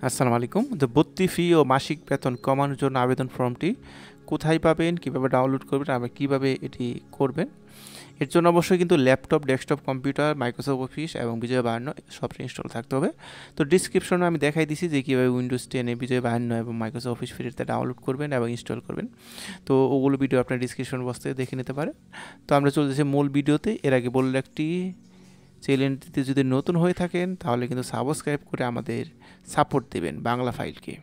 আসসালামু আলাইকুম। ভর্তি ফি ও মাসিক বেতন কমানোর জন্য আবেদন ফর্মটি কোথায় পাবেন, কিভাবে ডাউনলোড করবেন, আবার কিভাবে এটি করবেন? এর জন্য অবশ্যই কিন্তু laptop, desktop computer, Microsoft office এবং বিজয় 52 সফটওয়্যার ইনস্টল থাকতে হবে। তো ডিসক্রিপশনে আমি দেখাই দিছি যে কীভাবে উইন্ডোজ 10 বিজয় 52 এবং মাইক্রোসফট অফিস ফ্রিতে ডাউনলোড করবেন এবং ইনস্টল করবেন। তো ওগুলো ভিডিও আপনার ডিসক্রিপশন বক্সে দেখে নিতে পারেন। তো আমরা চলে যাচ্ছি মূল ভিডিওতে। এর আগে বললে একটি চ্যানেলটিতে যদি নতুন হয়ে থাকেন তাহলে কিন্তু সাবস্ক্রাইব করে আমাদের সাপোর্ট দেবেন বাংলা ফাইলকে।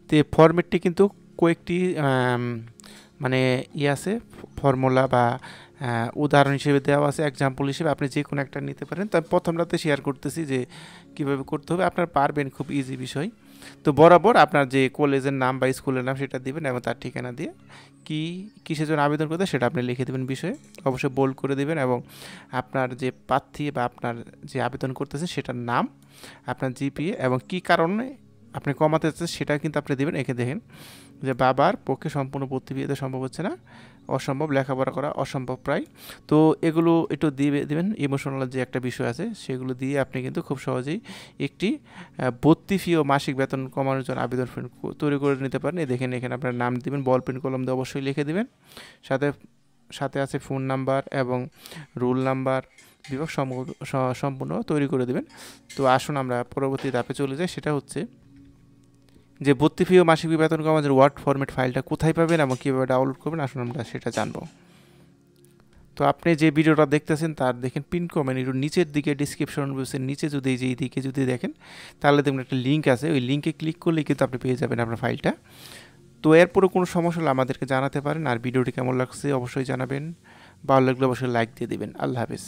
তো ফরম্যাটটি কিন্তু কয়েকটি মানে আছে, ফর্মুলা বা উদাহরণ হিসেবে দেওয়া আছে, এক্সাম্পল হিসেবে আপনি যে কোনো একটা নিতে পারেন। তো প্রথমটাতে শেয়ার করতেছি যে কীভাবে করতে হবে, আপনার পারবেন, খুব ইজি বিষয়। তো বরাবর আপনার যে কলেজের নাম বা স্কুলের নাম সেটা দিবেন এবং তার ঠিকানা দিয়ে কিসের জন্য আবেদন করতে সেটা আপনি লিখে দেবেন, বিষয়ে অবশ্যই বোল্ড করে দেবেন এবং আপনার যে প্রার্থী বা আপনার যে আবেদন করতেছেন সেটার নাম, আপনার জিপিএ এবং কী কারণে আপনি কমাতে চাচ্ছেন সেটা কিন্তু আপনি দেবেন। একে দেখেন যে বাবার পক্ষে সম্পূর্ণ ভর্তি দিতে সম্ভব হচ্ছে না, অসম্ভব, লেখাপড়া করা অসম্ভব প্রায়। তো এগুলো একটু দেবেন, ইমোশনাল যে একটা বিষয় আছে সেগুলো দিয়ে আপনি কিন্তু খুব সহজেই একটি ভর্তি ফি ও মাসিক বেতন কমানোর জন্য আবেদন ফর্ম তৈরি করে নিতে পারেন। দেখেন এখানে আপনার নাম দিবেন, বল পেন কলম দিয়ে অবশ্যই লিখে দিবেন। সাথে সাথে আছে ফোন নাম্বার এবং রোল নাম্বার, বিভাগ সম্পূর্ণ তৈরি করে দেবেন। তো আসুন আমরা পরবর্তী ধাপে চলে যাই, সেটা হচ্ছে যে ভর্তি ফি ও মাসিক বেতন কমানোর ওয়ার্ড ফরম্যাট ফাইলটা কোথায় পাবেন এবং কীভাবে ডাউনলোড করবেন, আসুন আমরা সেটা জানবো। তো আপনি যে ভিডিওটা দেখতেছেন তার দেখেন পিন কমেন্ট একটু নিচের দিকে ডিসক্রিপশন বক্সের নিচে যদি এই দিকে যদি দেখেন তাহলে দেখবেন একটা লিঙ্ক আছে, ওই লিঙ্কে ক্লিক করলেই কিন্তু আপনি পেয়ে যাবেন আপনার ফাইলটা। তো এরপরে কোনো সমস্যা হলে আমাদেরকে জানাতে পারেন। আর ভিডিওটি কেমন লাগছে অবশ্যই জানাবেন, ভালো লাগলে অবশ্যই লাইক দিয়ে দেবেন। আল্লাহ হাফেজ।